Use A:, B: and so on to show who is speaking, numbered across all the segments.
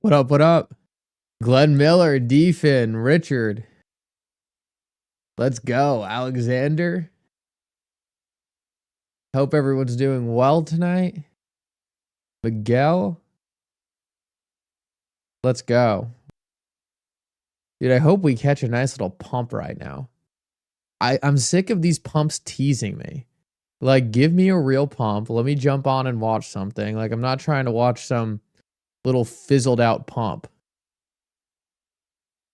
A: What up? What up? Glenn Miller, Defin, Richard. Let's go. Alexander. Hope everyone's doing well tonight. Miguel. Let's go. Dude, I hope we catch a nice little pump right now. I'm sick of these pumps teasing me. Like, give me a real pump. Let me jump on and watch something. Like, I'm not trying to watch some little fizzled out pump.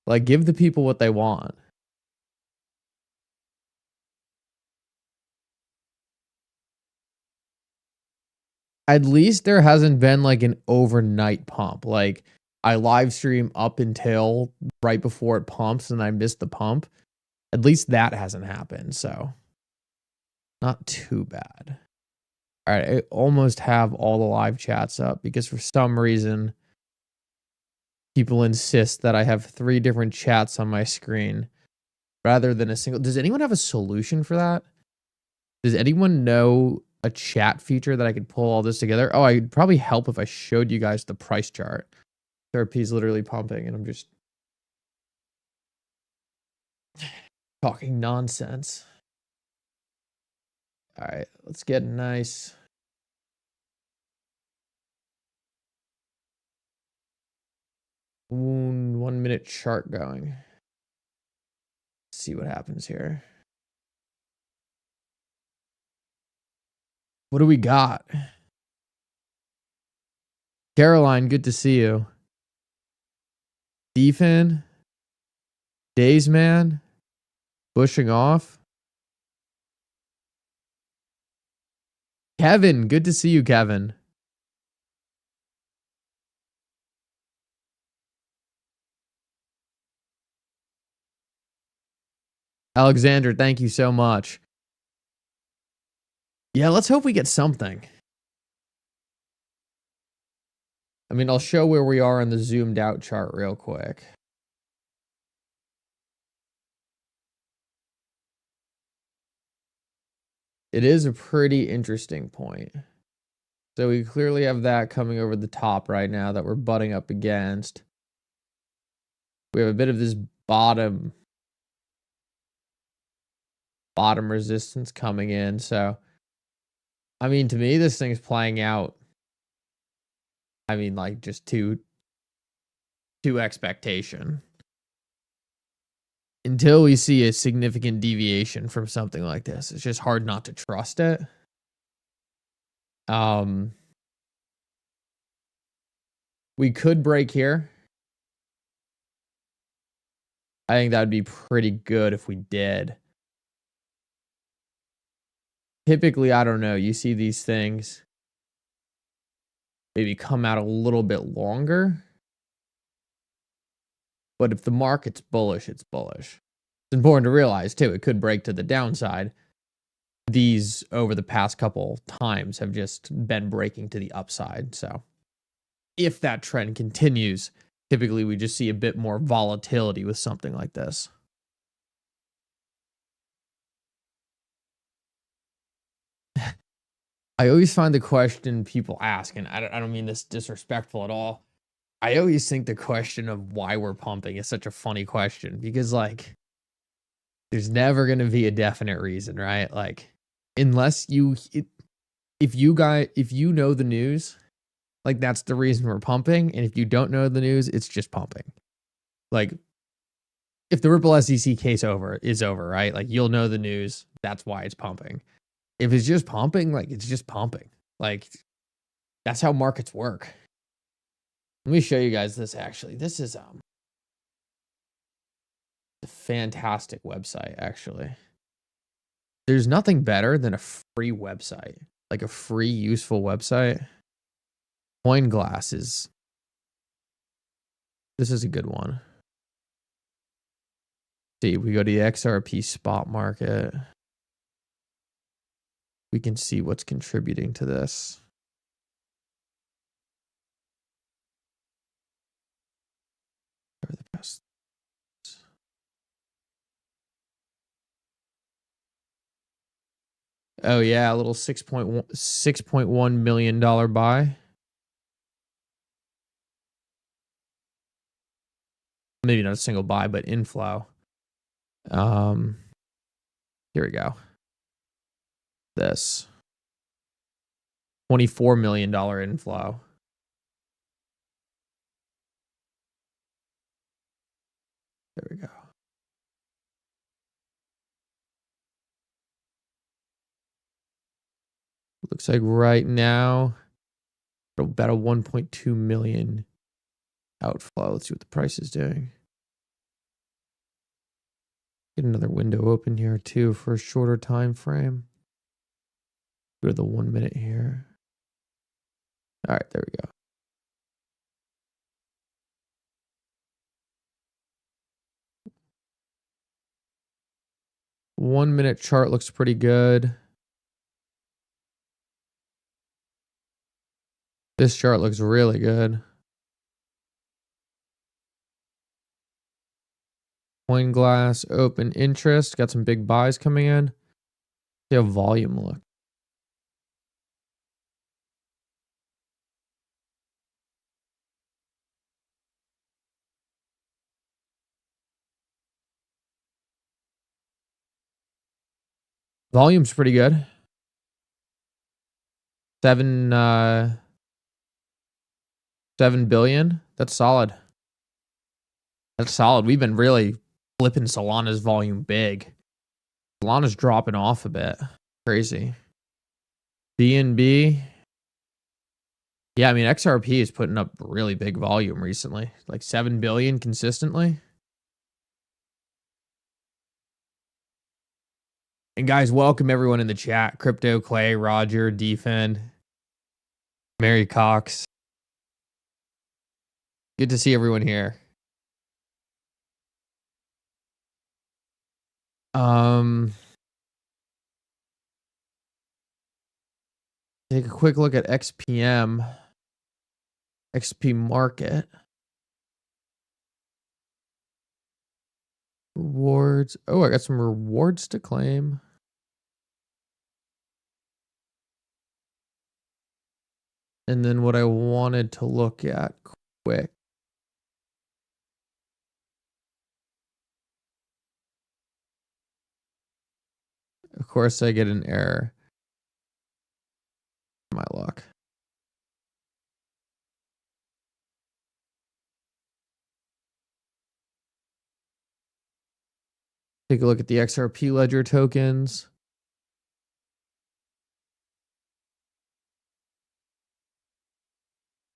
A: Like, give the people what they want. At least there hasn't been like an overnight pump. Like, I live stream up until right before it pumps and I missed the pump. At least that hasn't happened. So, not too bad. All right, I almost have all the live chats up because for some reason, people insist that I have 3 different chats on my screen rather than a single. Does anyone have a solution for that? Does anyone know a chat feature that I could pull all this together? Oh, I'd probably help if I showed you guys the price chart. XRP is literally pumping and I'm just talking nonsense. All right, let's get nice. One minute chart going. Let's see what happens here. What do we got? Caroline, good to see you. Defin, Days Man, bushing off. Kevin, good to see you, Kevin. Alexander, thank you so much. Yeah, let's hope we get something. I mean, I'll show where we are on the zoomed out chart real quick. It is a pretty interesting point. So we clearly have that coming over the top right now that we're butting up against. We have a bit of this bottom resistance coming in. So, I mean, to me, this thing's playing out. I mean, like just to expectation. Until we see a significant deviation from something like this, it's just hard not to trust it. We could break here. I think that would be pretty good if we did. Typically, I don't know, you see these things maybe come out a little bit longer. But if the market's bullish, it's bullish. It's important to realize, too, it could break to the downside. These, over the past couple times, have just been breaking to the upside. So, if that trend continues, typically we just see a bit more volatility with something like this. I always find the question people ask, and I don't mean this disrespectful at all. I always think the question of why we're pumping is such a funny question because, like, there's never going to be a definite reason, right? Like, unless if you know the news, like, that's the reason we're pumping. And if you don't know the news, it's just pumping. Like, if the Ripple SEC case is over, right? Like, you'll know the news. That's why it's pumping. If it's just pumping, like, it's just pumping. Like, that's how markets work. Let me show you guys this, actually. This is a fantastic website, actually. There's nothing better than a free website. Like, a free, useful website. CoinGlass is... This is a good one. See, we go to the XRP spot market. We can see what's contributing to this. The best. Oh yeah, a little $6.1 million buy. maybe not a single buy, but inflow. Here we go. This $24 million inflow. There we go. Looks like right now, about a 1.2 million outflow. Let's see what the price is doing. Get another window open here too for a shorter time frame. Go to the 1 minute here. All right, there we go. One minute chart looks pretty good. This chart looks really good. Coin glass, open interest. Got some big buys coming in. See how volume look. Volume's pretty good. 7 billion. That's solid. That's solid. We've been really flipping Solana's volume big. Solana's dropping off a bit. Crazy. BNB. Yeah, I mean, XRP is putting up really big volume recently. Like 7 billion consistently. And guys, welcome everyone in the chat. Crypto, Clay, Roger, Defend, Mary Cox. Good to see everyone here. Take a quick look at XPM. XP market. Rewards. Oh, I got some rewards to claim. And then what I wanted to look at quick. Of course, I get an error. My luck. Take a look at the XRP ledger tokens.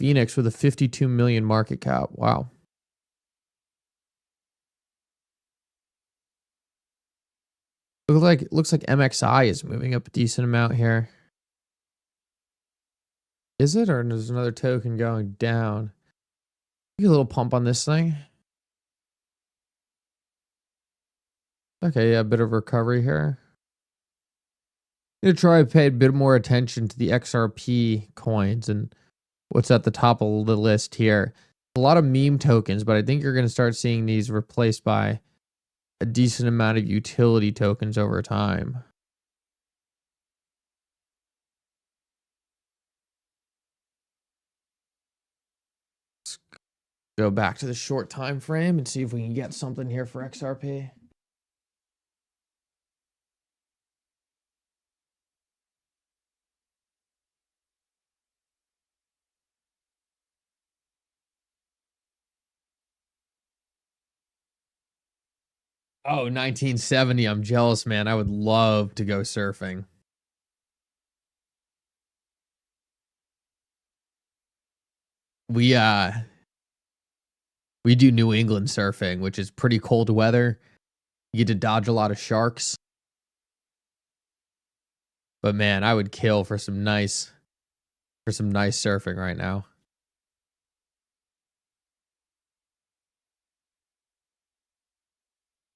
A: Phoenix with a 52 million market cap. Wow. Looks like MXI is moving up a decent amount here. Is it, or there's another token going down? Get a little pump on this thing. Okay, yeah, a bit of recovery here. I'm gonna try to pay a bit more attention to the XRP coins and what's at the top of the list here. A lot of meme tokens, but I think you're gonna start seeing these replaced by a decent amount of utility tokens over time. Let's go back to the short time frame and see if we can get something here for XRP. Oh, 1970. I'm jealous, man. I would love to go surfing. We do New England surfing, which is pretty cold weather. You get to dodge a lot of sharks. But man, I would kill for some nice surfing right now.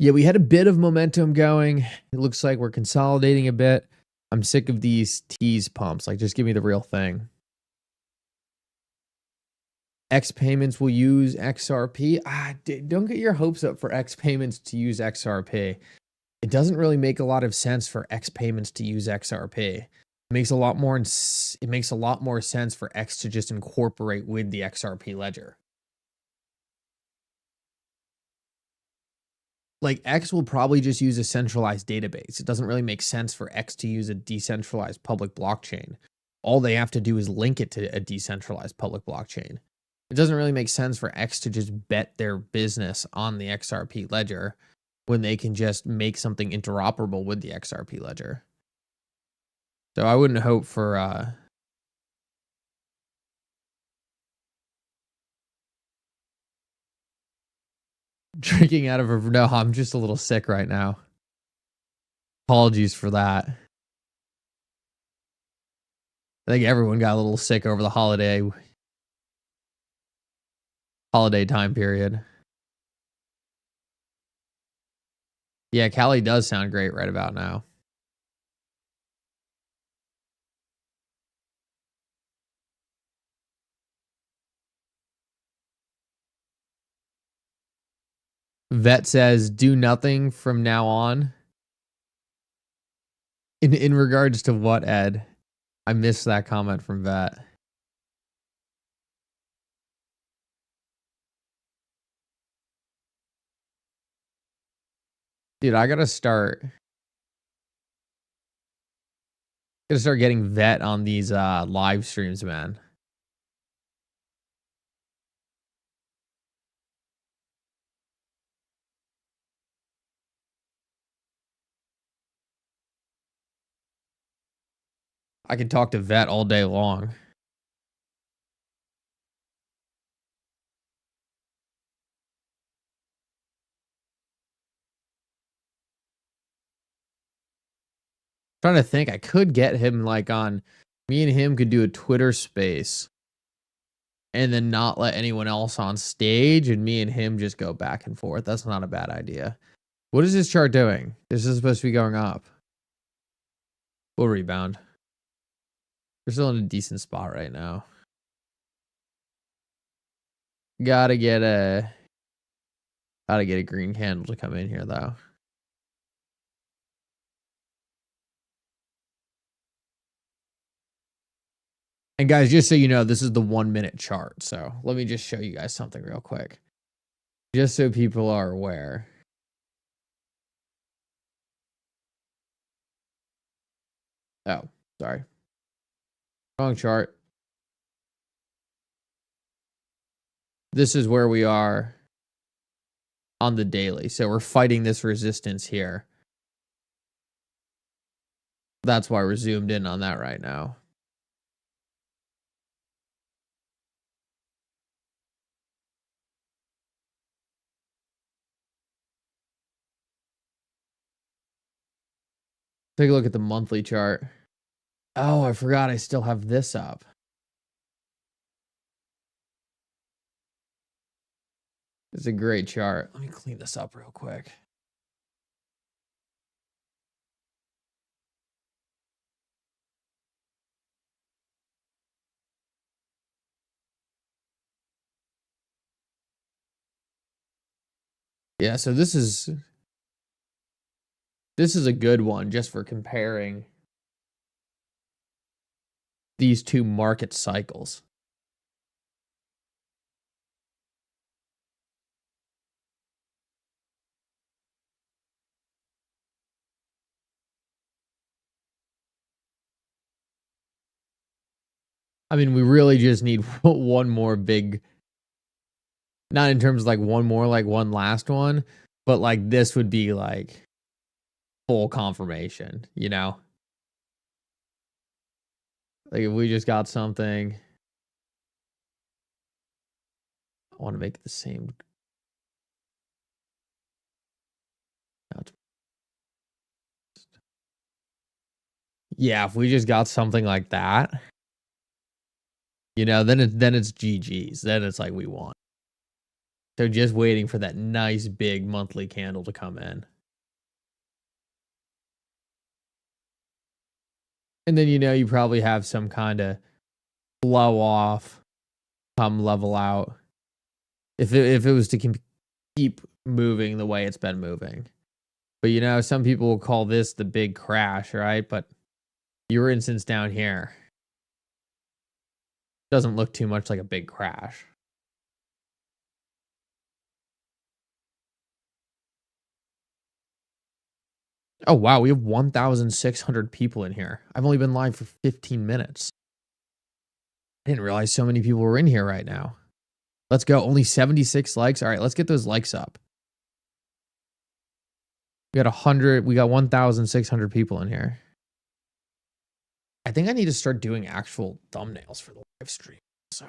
A: Yeah, we had a bit of momentum going. It looks like we're consolidating a bit. I'm sick of these tease pumps. Like, just give me the real thing. X payments will use XRP. Don't get your hopes up for X payments to use XRP. It doesn't really make a lot of sense for X payments to use XRP. It makes a lot more sense for X to just incorporate with the XRP ledger. like X will probably just use a centralized database. It doesn't really make sense for X to use a decentralized public blockchain. All they have to do is link it to a decentralized public blockchain. It doesn't really make sense for X to just bet their business on the XRP ledger when they can just make something interoperable with the XRP ledger. So I wouldn't hope for drinking out of a... No, I'm just a little sick right now. Apologies for that. I think everyone got a little sick over the holiday time period. Yeah, Cali does sound great right about now. Vet says, do nothing from now on. In regards to what, Ed? I missed that comment from Vet. Dude, I gotta start getting Vet on these live streams, man. I can talk to Vet all day long. Trying to think, I could get him like on... Me and him could do a Twitter space and then not let anyone else on stage, and me and him just go back and forth. That's not a bad idea. What is this chart doing? This is supposed to be going up. We'll rebound. We're still in a decent spot right now. Gotta get a green candle to come in here though. And guys, just so you know, this is the 1 minute chart. So let me just show you guys something real quick. Just so people are aware. Oh, sorry. Wrong chart. This is where we are on the daily. So we're fighting this resistance here. That's why we're zoomed in on that right now. Take a look at the monthly chart. Oh, I forgot I still have this up. It's a great chart. Let me clean this up real quick. Yeah, so this is a good one just for comparing these two market cycles. I mean, we really just need one more big, not in terms of like one more, like one last one, but like this would be like full confirmation, you know? Like if we just got something, I want to make it the same. Yeah, if we just got something like that, you know, then it's GG's. Then it's like we won. So just waiting for that nice big monthly candle to come in. And then, you know, you probably have some kind of blow off, come level out. If it was to keep moving the way it's been moving. But, you know, some people will call this the big crash, right? But your instance down here doesn't look too much like a big crash. Oh, wow. We have 1,600 people in here. I've only been live for 15 minutes. I didn't realize so many people were in here right now. Let's go. Only 76 likes. All right, let's get those likes up. We got 1,600 people in here. I think I need to start doing actual thumbnails for the live stream. So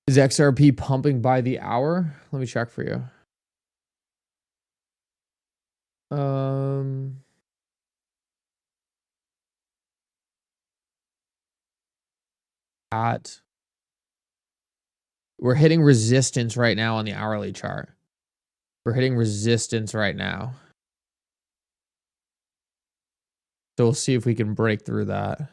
A: is XRP pumping by the hour? Let me check for you. We're hitting resistance right now on the hourly chart. We're hitting resistance right now. So we'll see if we can break through that.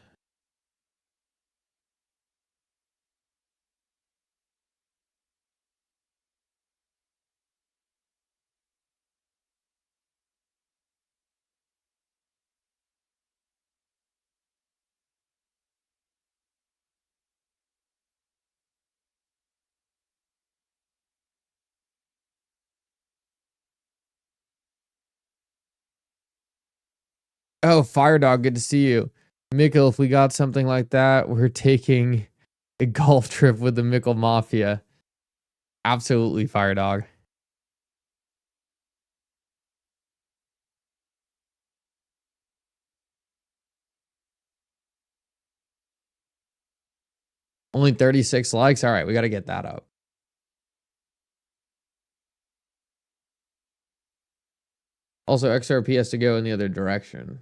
A: Oh, Fire Dog, good to see you. Mickle, if we got something like that, we're taking a golf trip with the Mickle Mafia. Absolutely, Fire Dog. Only 36 likes. All right, we got to get that up. Also, XRP has to go in the other direction.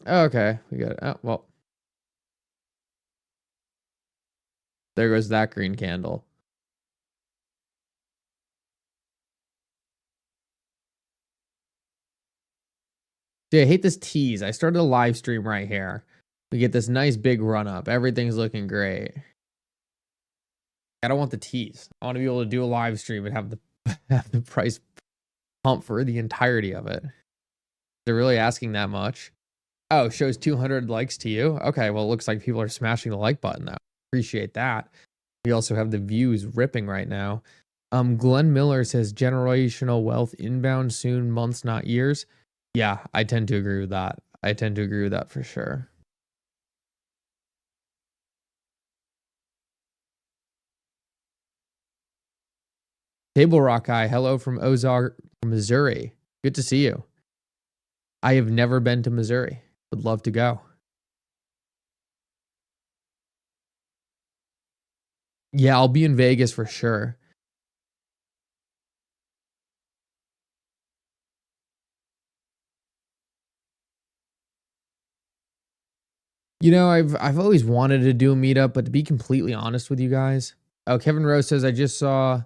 A: Oh, okay, we got it. Oh, well. There goes that green candle. Dude, I hate this tease. I started a live stream right here. We get this nice big run up. Everything's looking great. I don't want the tease. I want to be able to do a live stream and have the price pump for the entirety of it. They're really asking that much. Oh, shows 200 likes to you. Okay, well, it looks like people are smashing the like button now. Appreciate that. We also have the views ripping right now. Glenn Miller says generational wealth inbound soon, months, not years. Yeah, I tend to agree with that. I tend to agree with that for sure. Table Rock Guy, hello from Ozark, Missouri. Good to see you. I have never been to Missouri. Would love to go. Yeah, I'll be in Vegas for sure. You know, I've always wanted to do a meetup, but to be completely honest with you guys, oh, Kevin Rose says I just saw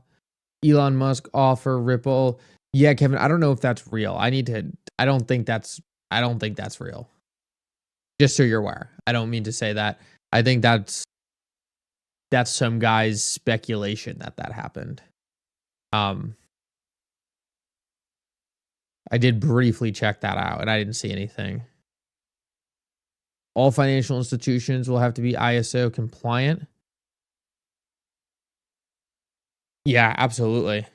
A: Elon Musk offer Ripple. Yeah, Kevin, I don't know if that's real. I don't think that's real. Just so you're aware. I don't mean to say that. I think that's some guy's speculation that happened. I did briefly check that out and I didn't see anything. All financial institutions will have to be ISO compliant. Yeah, absolutely.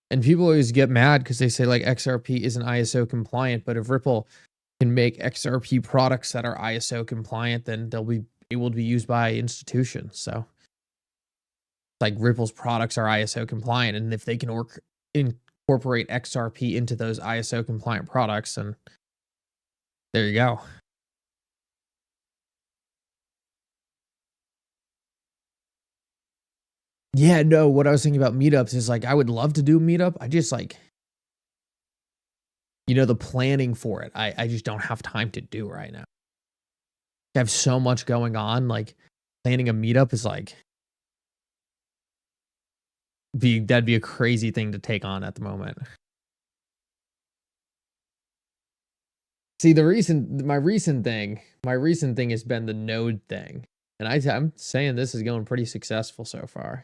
A: And people always get mad because they say like XRP isn't ISO compliant, but if Ripple can make XRP products that are ISO compliant, then they'll be able to be used by institutions. So like Ripple's products are ISO compliant, and if they can incorporate XRP into those ISO compliant products, then there you go. Yeah, no, what I was thinking about meetups is like I would love to do a meetup. I just like, the planning for it. I just don't have time to do right now. I have so much going on. Like planning a meetup is like that'd be a crazy thing to take on at the moment. See, my recent thing has been the node thing. And I'm saying this is going pretty successful so far.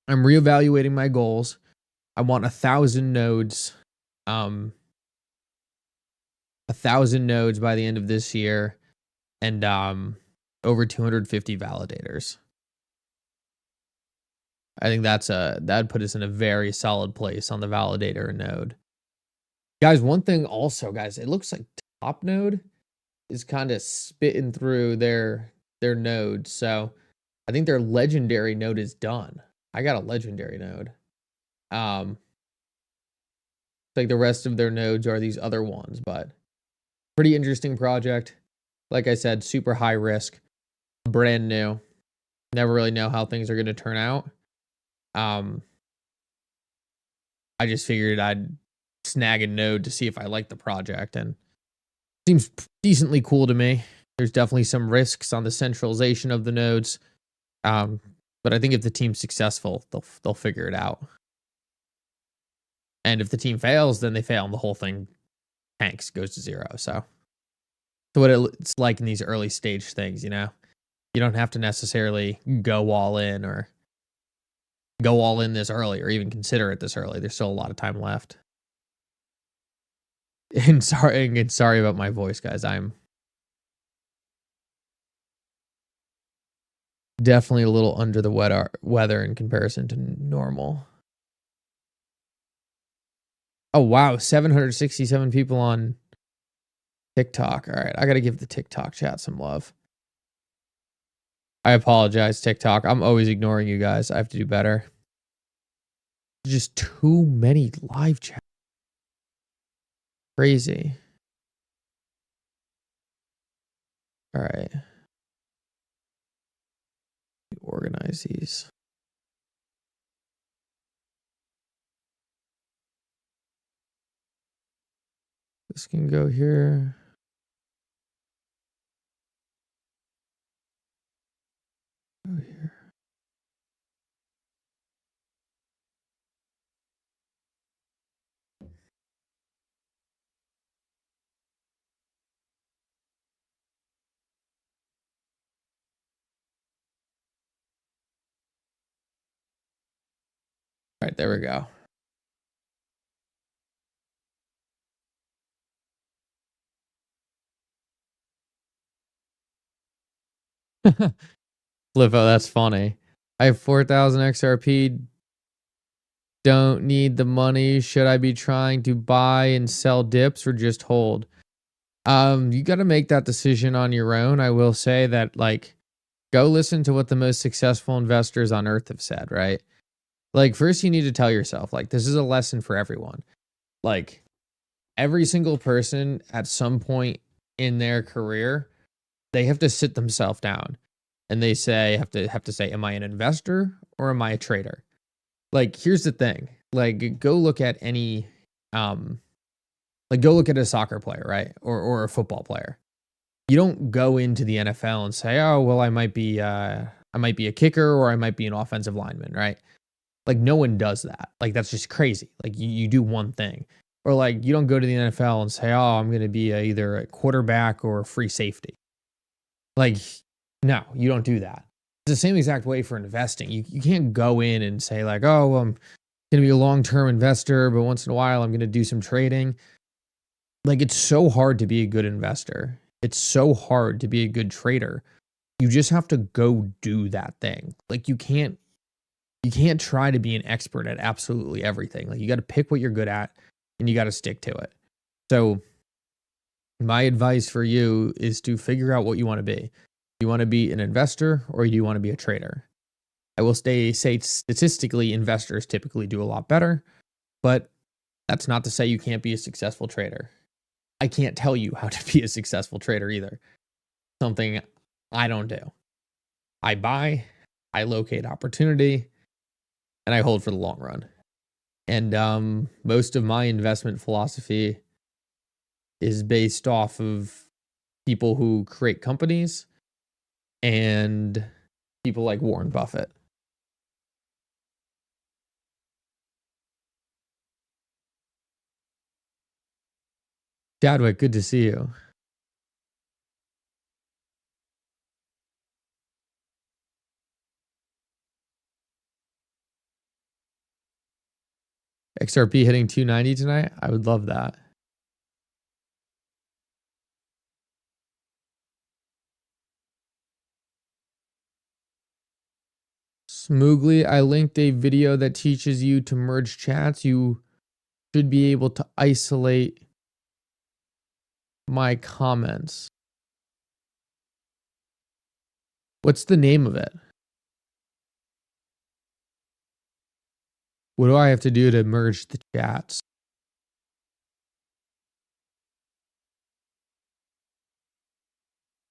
A: I'm reevaluating my goals. I want 1,000 nodes. 1,000 nodes by the end of this year. And over 250 validators. I think that'd put us in a very solid place on the validator node. Guys, one thing also, guys, it looks like top node is kind of spitting through their nodes. So I think their legendary node is done. I got a legendary node. Like the rest of their nodes are these other ones, but pretty interesting project. Like I said, super high risk, brand new. Never really know how things are going to turn out. I just figured I'd snag a node to see if I like the project, and seems decently cool to me. There's definitely some risks on the centralization of the nodes, but I think if the team's successful, they'll figure it out. And if the team fails, then they fail, and the whole thing tanks, goes to zero. So what it's like in these early stage things, you know, you don't have to necessarily go all in or go all in this early, or even consider it this early. There's still a lot of time left. And sorry about my voice, guys. I'm definitely a little under the weather in comparison to normal. Oh, wow. 767 people on TikTok. All right. I got to give the TikTok chat some love. I apologize, TikTok. I'm always ignoring you guys. I have to do better. Just too many live chats. Crazy. All right. Organize these. This can go here. Go here. All right, there we go. Flippo, that's funny. I have 4,000 XRP. Don't need the money. Should I be trying to buy and sell dips or just hold? You got to make that decision on your own. I will say that, like, go listen to what the most successful investors on earth have said, right? Like, first you need to tell yourself, like, this is a lesson for everyone. Like, every single person at some point in their career, they have to sit themselves down and they have to say, am I an investor or am I a trader? Like, here's the thing. Like, go look at any go look at a soccer player, right? Or a football player. You don't go into the NFL and say, oh, well, I might be a kicker, or I might be an offensive lineman, right? Like, no one does that. Like, that's just crazy. Like, you do one thing. Or, like, you don't go to the NFL and say, oh, I'm going to be either a quarterback or a free safety. Like, no, you don't do that. It's the same exact way for investing. You can't go in and say, like, oh, I'm going to be a long-term investor, but once in a while I'm going to do some trading. Like, it's so hard to be a good investor. It's so hard to be a good trader. You just have to go do that thing. Like, you can't try to be an expert at absolutely everything. Like, you got to pick what you're good at and you got to stick to it. So my advice for you is to figure out what you want to be. Do you want to be an investor or do you want to be a trader? I will say statistically, investors typically do a lot better, but that's not to say you can't be a successful trader. I can't tell you how to be a successful trader either. Something I don't do. I buy, I locate opportunity, and I hold for the long run. And most of my investment philosophy is based off of people who create companies and people like Warren Buffett. Chadwick, good to see you. XRP hitting 290 tonight? I would love that. Smoogly, I linked a video that teaches you to merge chats. You should be able to isolate my comments. What's the name of it? What do I have to do to merge the chats?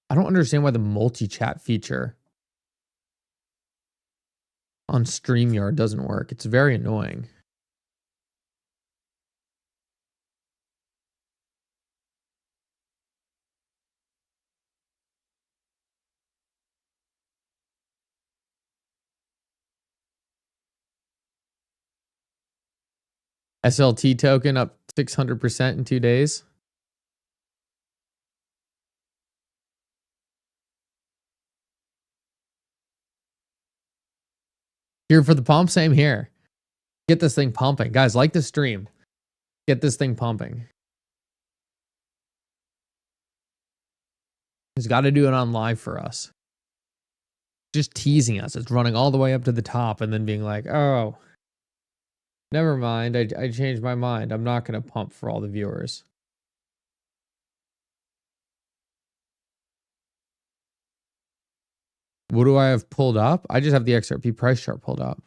A: I don't understand why the multi-chat feature on StreamYard doesn't work. It's very annoying. SLT token up 600% in 2 days. Here for the pump, same here. Get this thing pumping. Guys, like the stream. Get this thing pumping. He's got to do it on live for us. Just teasing us. It's running all the way up to the top and then being like, oh, never mind. I changed my mind. I'm not going to pump for all the viewers. What do I have pulled up? I just have the XRP price chart pulled up.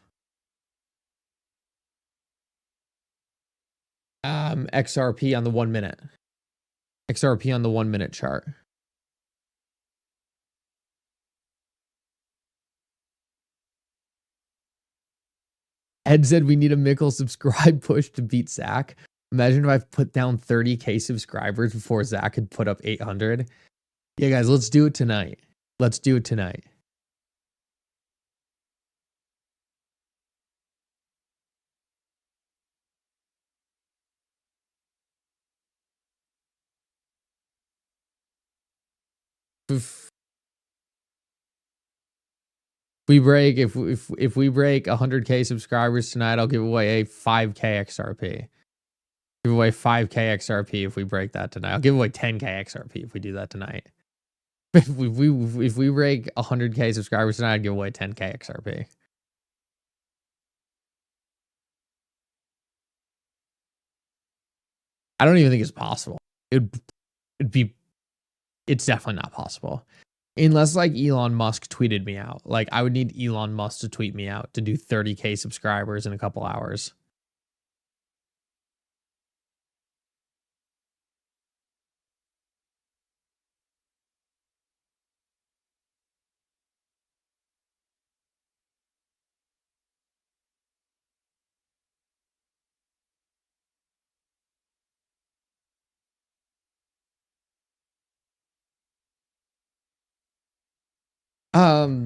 A: XRP on the 1 minute. XRP on the 1 minute chart. Ed said we need a Mickle subscribe push to beat Zach. Imagine if I put down 30K subscribers before Zach could put up 800. Yeah, guys, let's do it tonight. Let's do it tonight. If we break 100K subscribers tonight, I'll give away a 5K XRP. Give away 5K XRP if we break that tonight. I'll give away 10K XRP if we do that tonight. If we break 100K subscribers tonight, I'd give away 10K XRP. I don't even think it's possible. It's definitely not possible. Unless like Elon Musk tweeted me out. Like I would need Elon Musk to tweet me out to do 30K subscribers in a couple hours.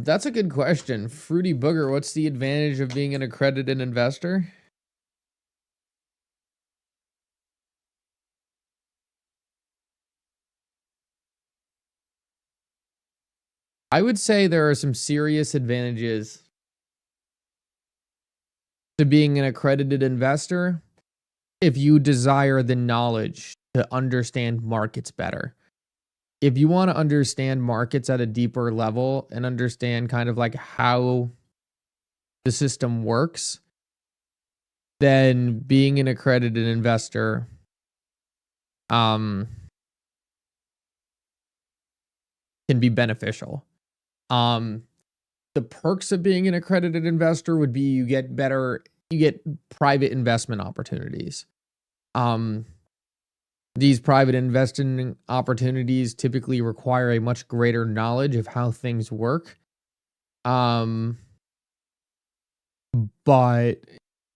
A: That's a good question. Fruity Booger, what's the advantage of being an accredited investor? I would say there are some serious advantages to being an accredited investor if you desire the knowledge to understand markets better. If you want to understand markets at a deeper level and understand kind of like how the system works, then being an accredited investor can be beneficial. The perks of being an accredited investor would be you get private investment opportunities. These private investing opportunities typically require a much greater knowledge of how things work. But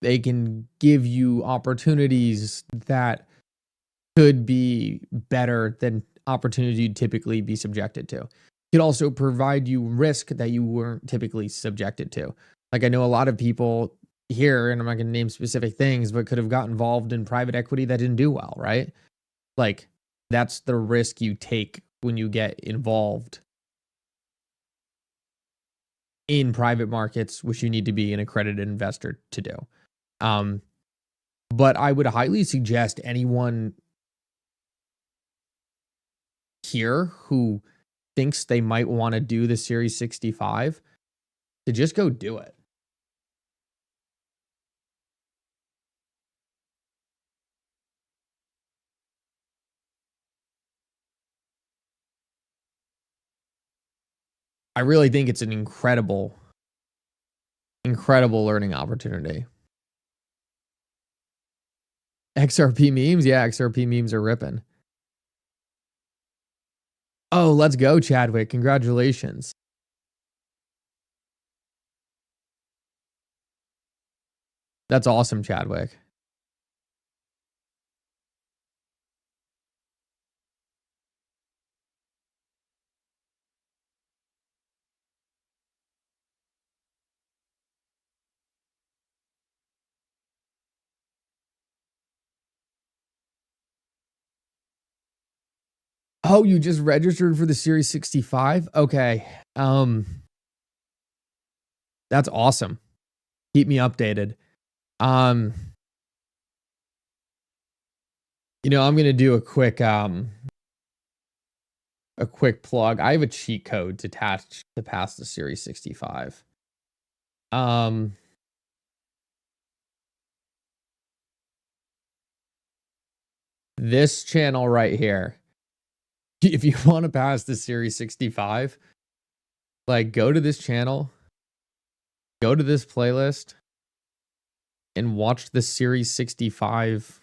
A: they can give you opportunities that could be better than opportunities you'd typically be subjected to. It could also provide you risk that you weren't typically subjected to. Like I know a lot of people here, and I'm not going to name specific things, but could have got involved in private equity that didn't do well, right? Like That's the risk you take when you get involved in private markets, which you need to be an accredited investor to do. But I would highly suggest anyone here who thinks they might want to do the Series 65 to just go do it. I really think it's an incredible learning opportunity. XRP memes? Yeah, XRP memes are ripping. Oh, let's go, Chadwick. Congratulations. That's awesome, Chadwick. Oh, you just registered for the Series 65? Okay. That's awesome. Keep me updated. I'm going to do a quick plug. I have a cheat code to pass the Series 65. This channel right here. If you want to pass the Series 65, like go to this channel, go to this playlist, and watch the Series 65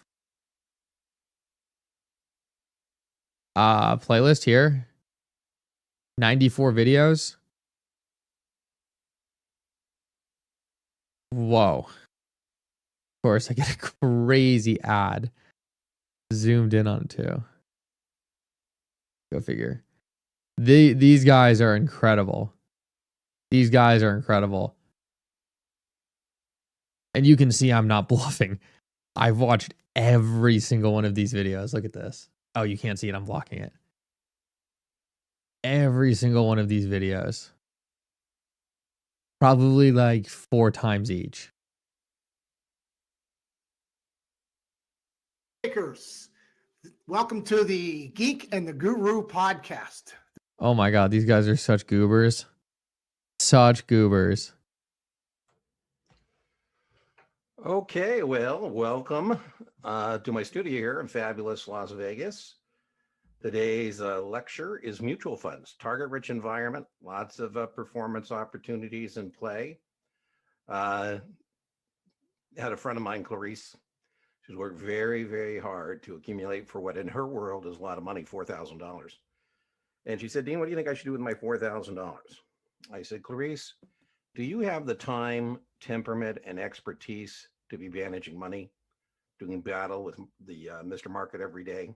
A: playlist here. 94 videos. Whoa. Of course, I get a crazy ad zoomed in on too. Go figure. These guys are incredible. These guys are incredible. And you can see I'm not bluffing. I've watched every single one of these videos. Look at this. Oh, you can't see it. I'm blocking it. Every single one of these videos. Probably like 4 times each.
B: Welcome to the Geek and the Guru podcast.
A: Oh my God, these guys are such goobers. Such goobers.
C: Okay, well, welcome to my studio here in fabulous Las Vegas. Today's lecture is mutual funds, target-rich environment, lots of performance opportunities in play. Had a friend of mine, Clarice. She's worked very, very hard to accumulate for what in her world is a lot of money, $4,000. And she said, Dean, what do you think I should do with my $4,000? I said, Clarice, do you have the time, temperament, and expertise to be managing money, doing battle with the Mr. Market every day?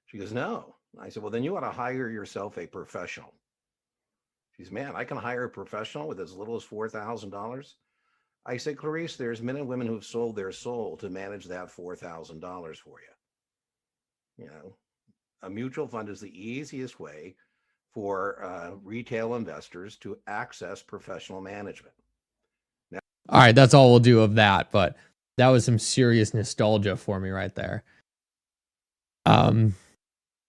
C: She goes, no. I said, well, then you ought to hire yourself a professional. She says, man, I can hire a professional with as little as $4,000. I said, Clarice, there's men and women who've sold their soul to manage that $4,000 for you. You know, a mutual fund is the easiest way for retail investors to access professional management. Now,
A: all right, that's all we'll do of that, but that was some serious nostalgia for me right there.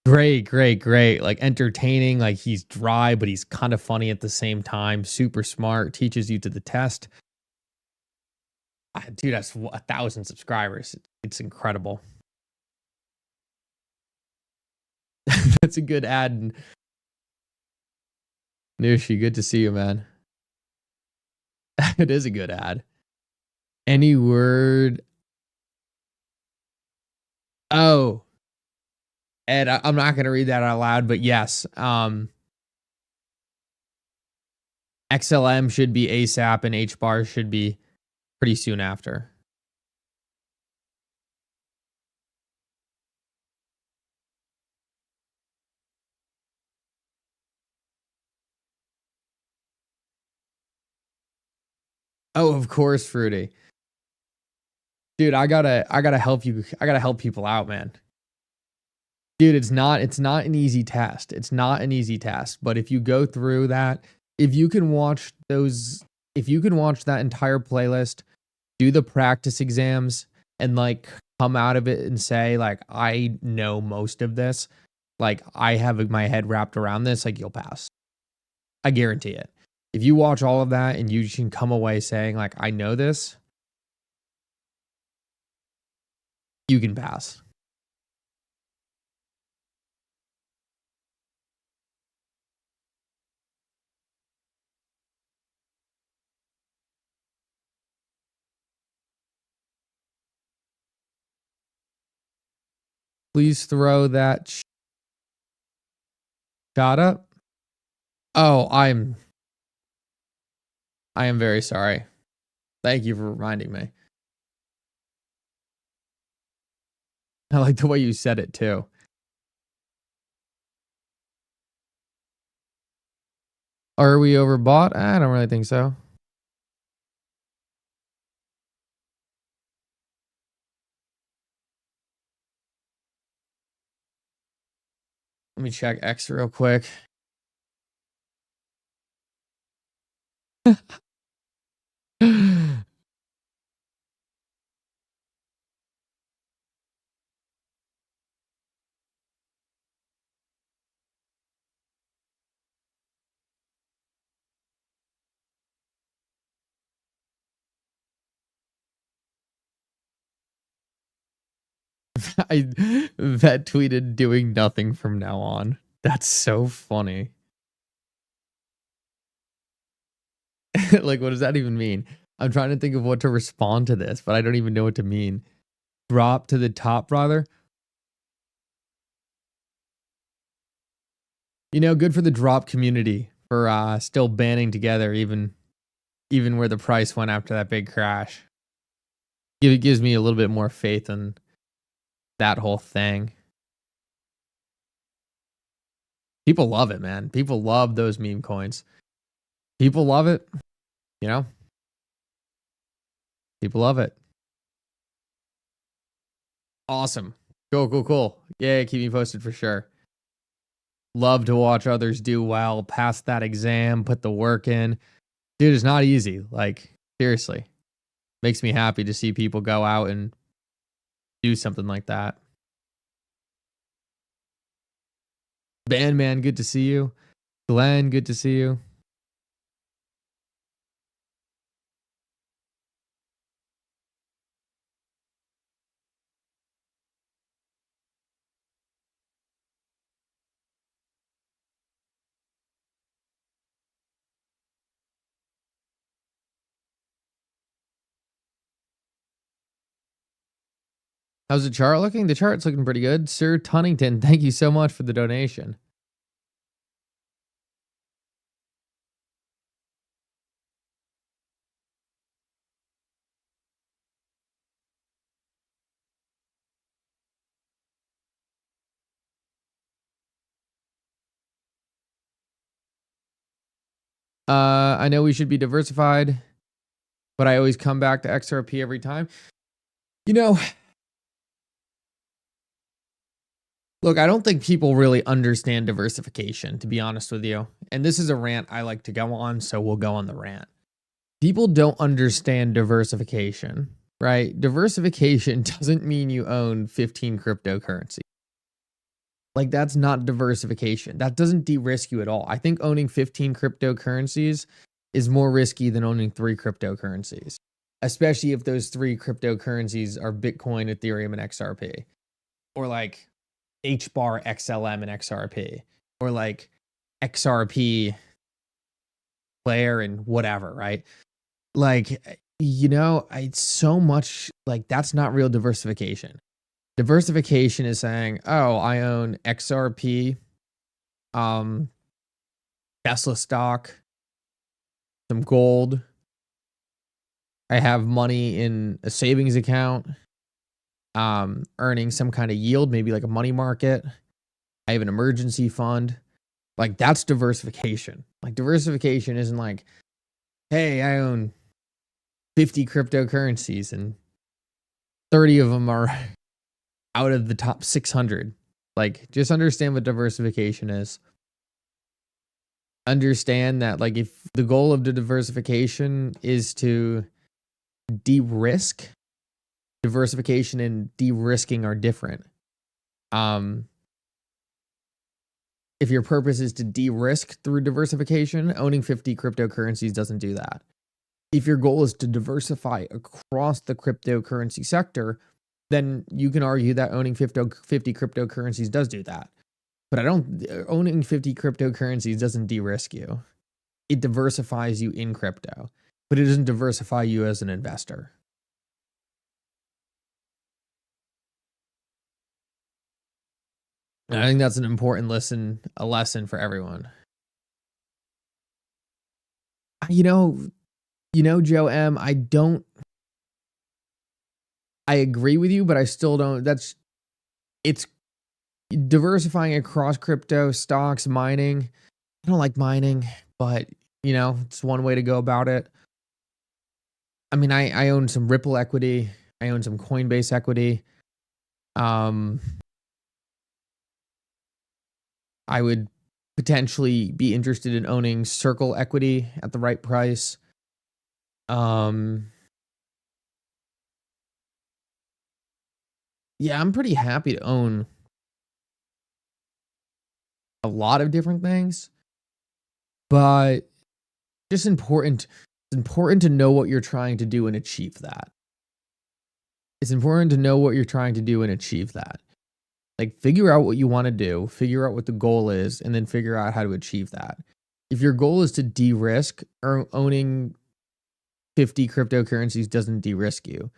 A: Great. Like entertaining, like he's dry, but he's kind of funny at the same time. Super smart, teaches you to the test. Dude, that's 1,000 subscribers. It's incredible. That's a good ad. Nushi, good to see you, man. It is a good ad. Any word? Oh, Ed, I'm not going to read that out loud, but yes. XLM should be ASAP and HBAR should be pretty soon after. Oh, of course, Fruity. Dude, I gotta help you. I gotta help people out, man. Dude, it's not an easy test. It's not an easy test. But if you go through that, if you can watch that entire playlist, do the practice exams, and like come out of it and say, like, I know most of this, like I have my head wrapped around this, like you'll pass. I guarantee it. If you watch all of that and you can come away saying, like, I know this, you can pass. Please throw that shot up. Oh, I am very sorry. Thank you for reminding me. I like the way you said it too. Are we overbought? I don't really think so. Let me check X real quick. Vet tweeted doing nothing from now on. That's so funny. Like, what does that even mean? I'm trying to think of what to respond to this, but I don't even know what to mean. Drop to the top, brother. You know, good for the drop community for still banding together, even where the price went after that big crash. It gives me a little bit more faith in that whole thing. People love it, man. People love those meme coins. People love it. You know? People love it. Awesome. Cool. Yeah, keep me posted for sure. Love to watch others do well, pass that exam, put the work in. Dude, it's not easy. Like, seriously. Makes me happy to see people go out and do something like that. Bandman, good to see you. Glenn, good to see you. How's the chart looking? The chart's looking pretty good. Sir Tunnington, thank you so much for the donation. I know we should be diversified, but I always come back to XRP every time. You know, look, I don't think people really understand diversification, to be honest with you. And this is a rant I like to go on, so we'll go on the rant. People don't understand diversification, right? Diversification doesn't mean you own 15 cryptocurrencies. Like, that's not diversification. That doesn't de-risk you at all. I think owning 15 cryptocurrencies is more risky than owning 3 cryptocurrencies, especially if those 3 cryptocurrencies are Bitcoin, Ethereum, and XRP, or like HBAR, XLM, and XRP, or like XRP, Player, and whatever, right? Like, you know, it's so much like that's not real diversification. Diversification is saying, oh, I own XRP, Tesla stock, some gold. I have money in a savings account, earning some kind of yield, maybe like a money market. I have an emergency fund. Like, that's diversification. Like, diversification isn't like, hey, I own 50 cryptocurrencies and 30 of them are out of the top 600. Like, just understand what diversification is. Understand that, like, if the goal of the diversification is to de-risk, diversification and de-risking are different. If your purpose is to de-risk through diversification, owning 50 cryptocurrencies doesn't do that. If your goal is to diversify across the cryptocurrency sector, then you can argue that owning 50 cryptocurrencies does do that. But owning 50 cryptocurrencies doesn't de-risk you. It diversifies you in crypto, but it doesn't diversify you as an investor. And I think that's an important lesson for everyone. You know, Joe M, I agree with you, but I still don't. It's diversifying across crypto, stocks, mining. I don't like mining, but it's one way to go about it. I mean, I own some Ripple equity. I own some Coinbase equity. I would potentially be interested in owning Circle equity at the right price. Yeah, I'm pretty happy to own a lot of different things, but it's important to know what you're trying to do and achieve that. It's important to know what you're trying to do and achieve that. Like, figure out what you want to do, figure out what the goal is, and then figure out how to achieve that. If your goal is to de-risk, or owning 50 cryptocurrencies doesn't de-risk you.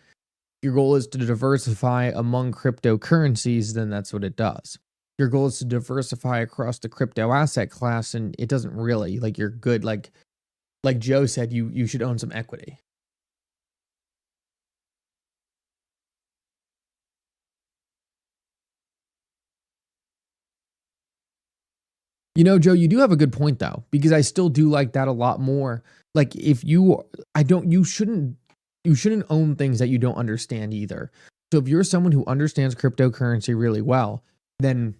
A: Your goal is to diversify among cryptocurrencies, then that's what it does. Your goal is to diversify across the crypto asset class, and it doesn't really. Like, you're good. Like Joe said, you should own some equity. Joe, you do have a good point though, because I still do like that a lot more. Like, you shouldn't own things that you don't understand either. So if you're someone who understands cryptocurrency really well, then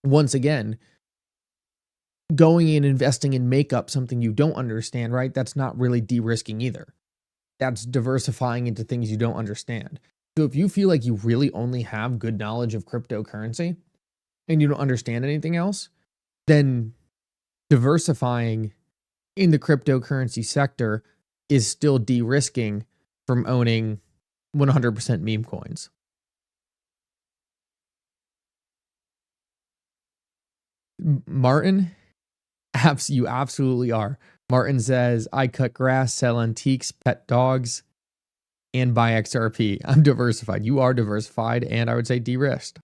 A: once again, going and investing in makeup something you don't understand, right? That's not really de-risking either. That's diversifying into things you don't understand. So if you feel like you really only have good knowledge of cryptocurrency and you don't understand anything else, then diversifying in the cryptocurrency sector is still de-risking from owning 100% meme coins. Martin, you absolutely are. Martin says, I cut grass, sell antiques, pet dogs, and buy XRP. I'm diversified. You are diversified, and I would say de-risked.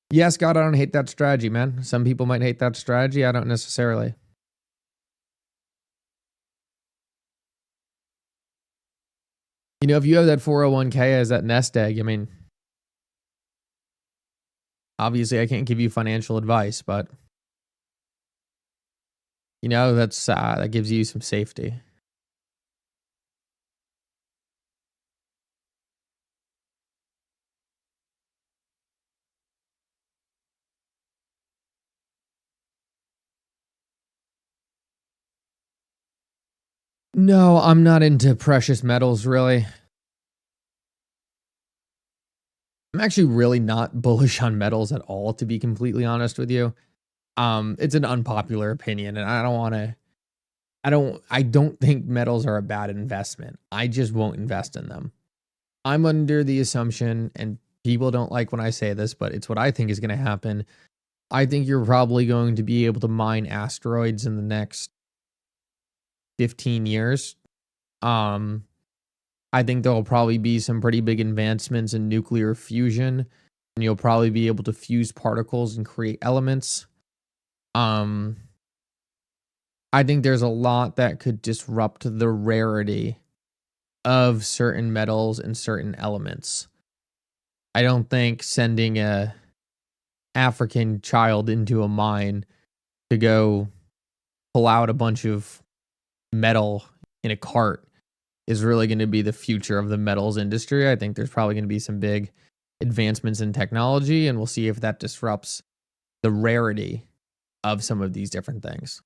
A: Yeah, Scott, I don't hate that strategy, man. Some people might hate that strategy. I don't necessarily. If you have that 401k as that nest egg, I mean, obviously I can't give you financial advice, but that gives you some safety. No, I'm not into precious metals, really. I'm actually really not bullish on metals at all, to be completely honest with you. It's an unpopular opinion, and I don't think metals are a bad investment. I just won't invest in them. I'm under the assumption, and people don't like when I say this, but it's what I think is going to happen. I think you're probably going to be able to mine asteroids in the next 15 years. I think there'll probably be some pretty big advancements in nuclear fusion, and you'll probably be able to fuse particles and create elements. I think there's a lot that could disrupt the rarity of certain metals and certain elements. I don't think sending a African child into a mine to go pull out a bunch of metal in a cart is really going to be the future of the metals industry. I think there's probably going to be some big advancements in technology, and we'll see if that disrupts the rarity of some of these different things.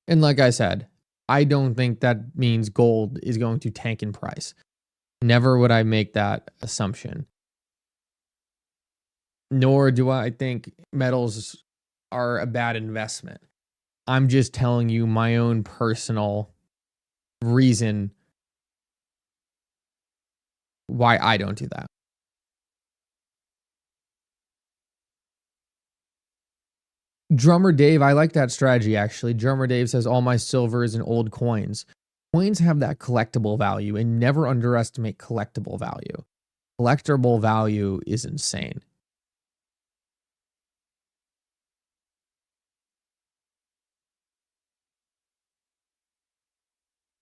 A: And like I said, I don't think that means gold is going to tank in price. Never would I make that assumption. Nor do I think metals are a bad investment. I'm just telling you my own personal reason why I don't do that. Drummer Dave, I like that strategy actually. Drummer Dave says all my silver is in old coins. Coins have that collectible value, and never underestimate collectible value. Collectible value is insane.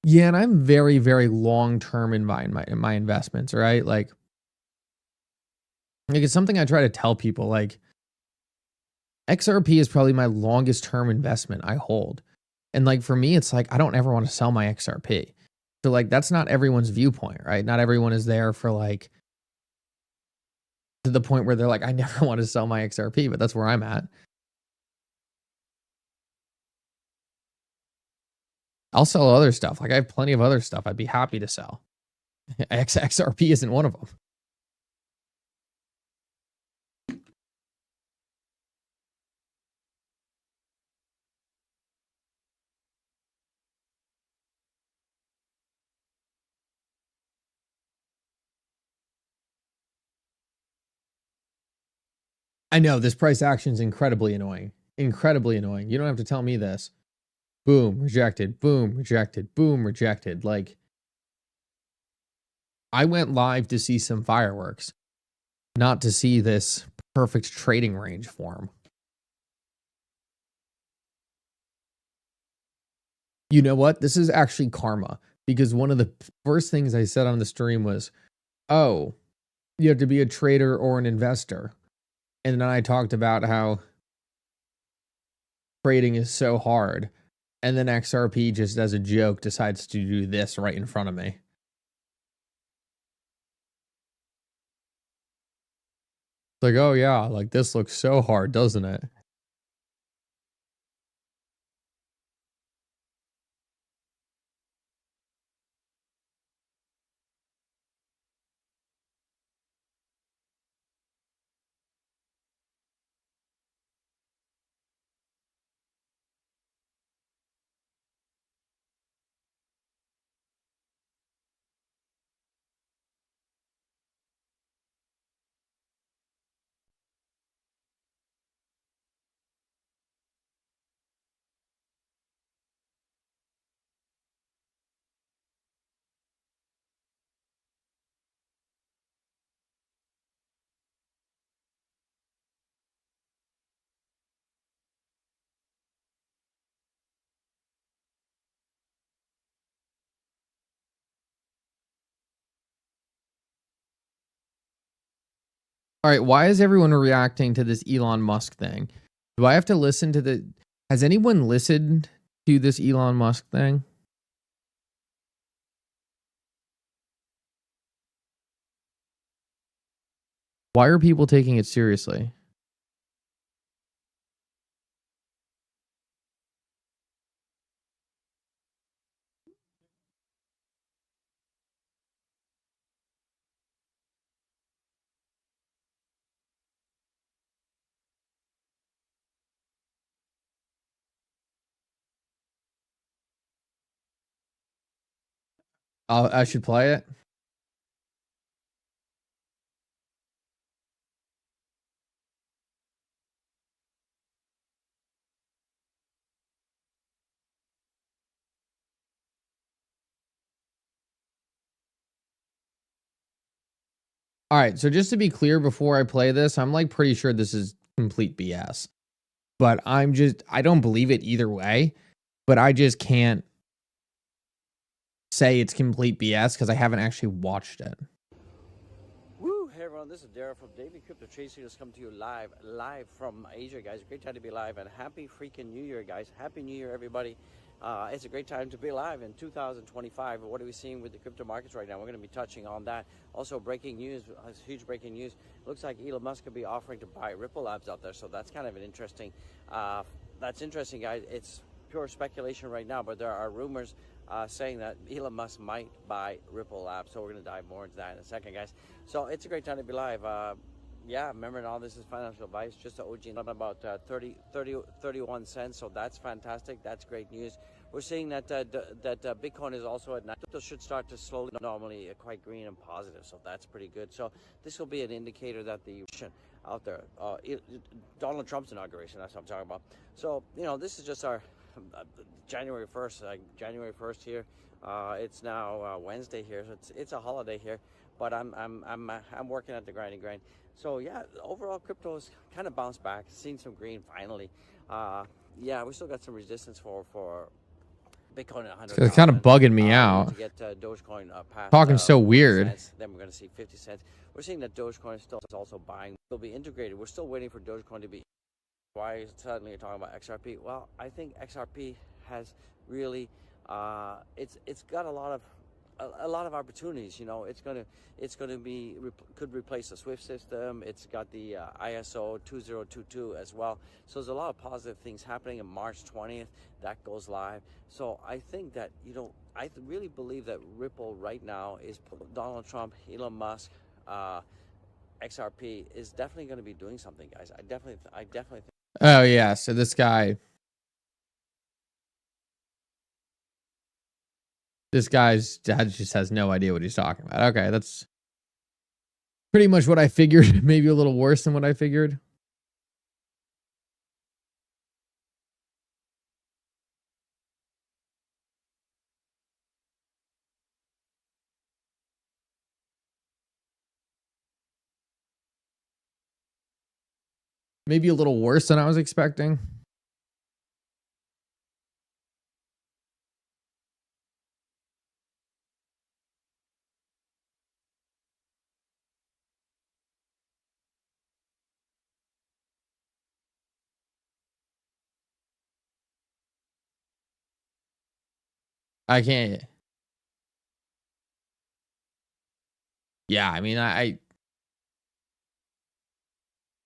A: Yeah, and I'm very, very long term in my investments, right? Like it's something I try to tell people. Like XRP is probably my longest term investment I hold. And like for me, it's like I don't ever want to sell my XRP. So like that's not everyone's viewpoint, right? Not everyone is there for like to the point where they're like, I never want to sell my XRP, but that's where I'm at. I'll sell other stuff. Like I have plenty of other stuff I'd be happy to sell. XRP isn't one of them. I know this price action is incredibly annoying. Incredibly annoying. You don't have to tell me this. Boom, rejected. Boom, rejected. Boom, rejected. Like, I went live to see some fireworks, not to see this perfect trading range form. You know what? This is actually karma, because one of the first things I said on the stream was, oh, you have to be a trader or an investor. And then I talked about how trading is so hard. And then XRP just as a joke decides to do this right in front of me. It's like, oh yeah, like this looks so hard, doesn't it? All right, why is everyone reacting to this Elon Musk thing? Do I have to listen to the... Has anyone listened to this Elon Musk thing? Why are people taking it seriously? I should play it. All right, so just to be clear before I play this, I'm like pretty sure this is complete BS. But I don't believe it either way, but I just can't say it's complete BS because I haven't actually watched it.
D: Woo! everyone, this is Daryl from Daily Crypto Tracer. Just come to you live from Asia, guys. Great time to be live, and happy freaking New Year, guys. Happy New Year, everybody. It's a great time to be live in 2025. What are we seeing with the crypto markets right now? We're going to be touching on that. Also, breaking news, huge breaking news. Looks like Elon Musk could be offering to buy Ripple Labs out there, so that's kind of an interesting. That's interesting, guys. It's pure speculation right now, but there are rumors saying that Elon Musk might buy Ripple Labs. So we're going to dive more into that in a second, guys. So it's a great time to be live. Yeah, remember, all this is financial advice, just an OG about 31 cents. So that's fantastic. That's great news. We're seeing that Bitcoin is also at 9. It should start to slowly, normally quite green and positive. So that's pretty good. So this will be an indicator that the out there, Donald Trump's inauguration, that's what I'm talking about. So, you know, this is just our January 1st, January 1st here. It's now Wednesday here, so it's a holiday here, but I'm working at the grinding grind. So yeah, overall crypto is kind of bounced back, seen some green finally. Yeah, we still got some resistance for Bitcoin at 100.
A: It's kind of bugging me out.
D: To get Dogecoin past
A: Talking so weird.
D: Cents, then we're going to see 50 cents. We're seeing that Dogecoin is still also buying. Will be integrated. We're still waiting for Dogecoin to be. Why suddenly you're talking about XRP? Well, I think XRP has really, it's got a lot of opportunities. You know, it's gonna be could replace the SWIFT system. It's got the ISO 2022 as well. So there's a lot of positive things happening. In March 20th, that goes live. So I think that, you know, I really believe that Ripple right now is Donald Trump, Elon Musk, XRP is definitely going to be doing something, guys. I definitely think.
A: Oh yeah, so this guy just has no idea what he's talking about. Okay, that's pretty much what I figured. Maybe a little worse than what I figured. Maybe a little worse than I was expecting. I can't. Yeah, I mean, I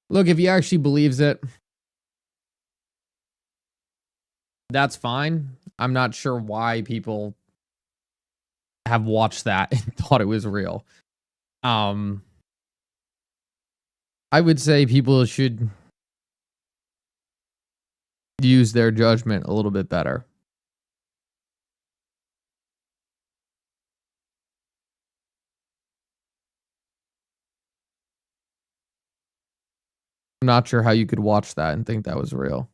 A: look, if he actually believes it, that's fine. I'm not sure why people have watched that and thought it was real. I would say people should use their judgment a little bit better. I'm not sure how you could watch that and think that was real.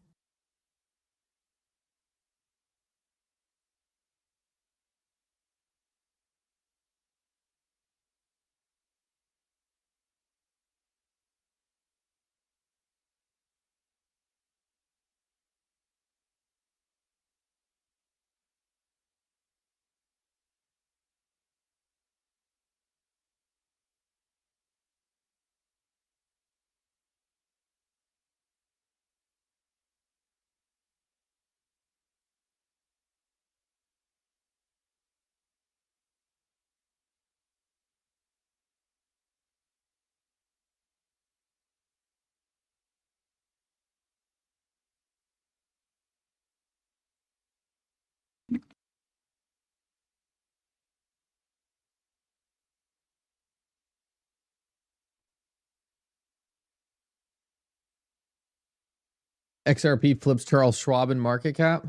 A: XRP flips Charles Schwab in market cap.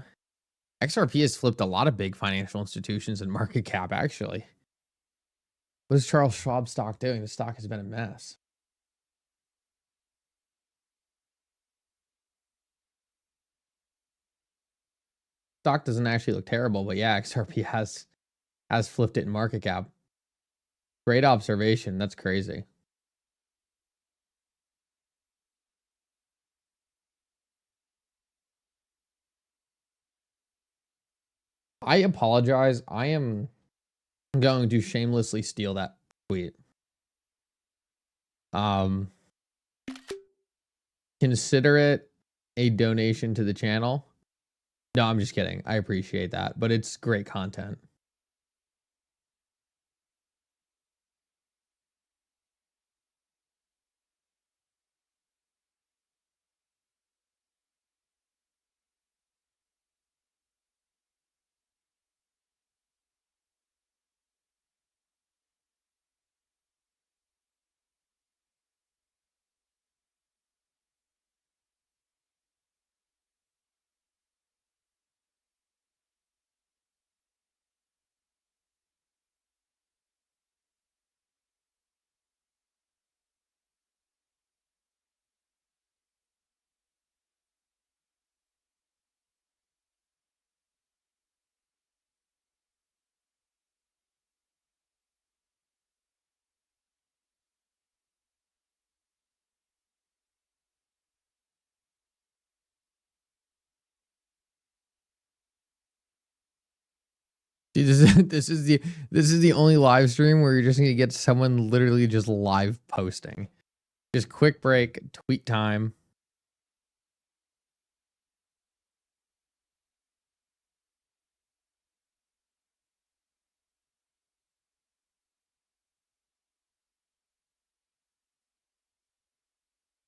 A: XRP has flipped a lot of big financial institutions in market cap, actually. What is Charles Schwab stock doing? The stock has been a mess. Stock doesn't actually look terrible, but yeah, XRP has flipped it in market cap. Great observation. That's crazy. I apologize. I am going to shamelessly steal that tweet. Um, consider it a donation to the channel. No, I'm just kidding. I appreciate that, but it's great content. See, this is the only live stream where you're just gonna get someone literally just live posting. Just quick break, tweet time.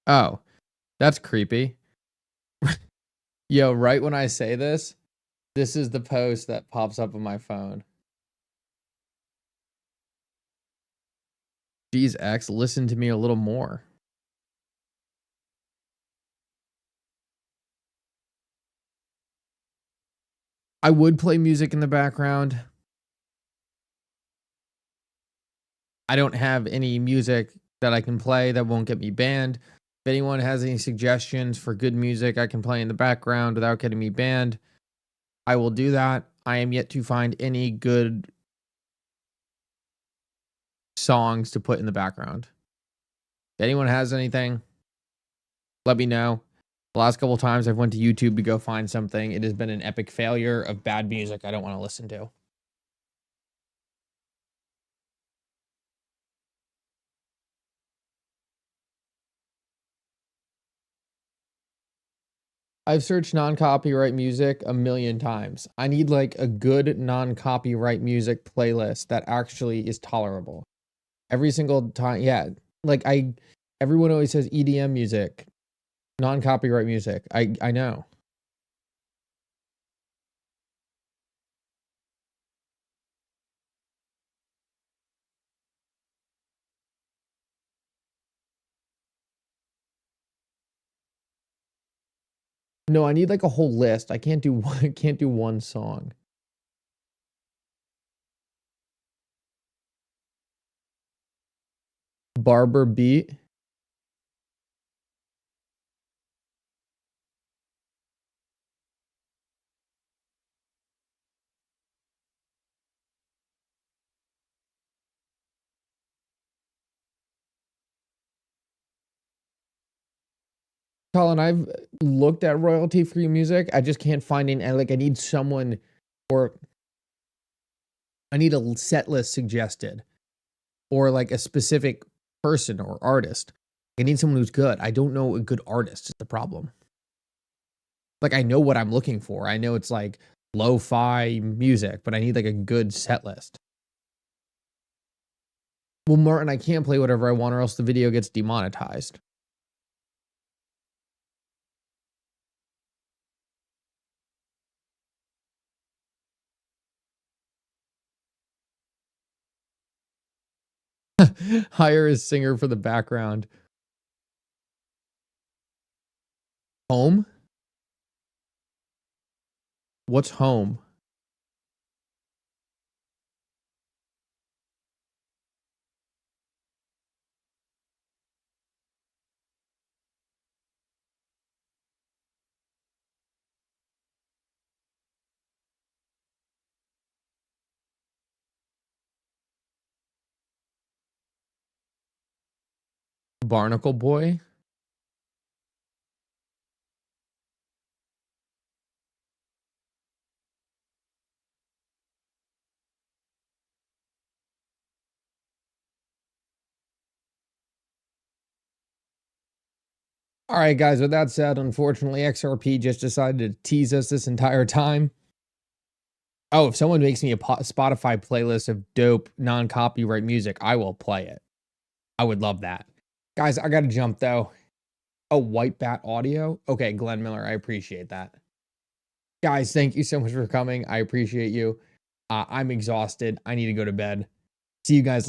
A: Oh, that's creepy. Yo, right when I say this, this is the post that pops up on my phone. Geez, X, listen to me a little more. I would play music in the background. I don't have any music that I can play that won't get me banned. If anyone has any suggestions for good music I can play in the background without getting me banned, I will do that. I am yet to find any good songs to put in the background. If anyone has anything, let me know. The last couple times I've went to YouTube to go find something, it has been an epic failure of bad music I don't want to listen to. I've searched non-copyright music a million times. I need like a good non-copyright music playlist that actually is tolerable. Every single time, yeah. Like everyone always says EDM music, non-copyright music. I know. No, I need like a whole list. I can't do one, can't do one song. Barber beat. Colin, I've looked at royalty-free music. I just can't find any. Like, I need someone, or I need a set list suggested, or like a specific person or artist. I need someone who's good. I don't know a good artist is the problem. Like, I know what I'm looking for. I know it's like lo-fi music, but I need like a good set list. Well, Martin, I can't play whatever I want or else the video gets demonetized. Hire a singer for the background. Home? What's home? Barnacle Boy? All right, guys, with that said, unfortunately, XRP just decided to tease us this entire time. Oh, if someone makes me a Spotify playlist of dope non-copyright music, I will play it. I would love that. Guys, I got to jump, though. Oh, White Bat Audio? Okay, Glenn Miller, I appreciate that. Guys, thank you so much for coming. I appreciate you. I'm exhausted. I need to go to bed. See you guys later.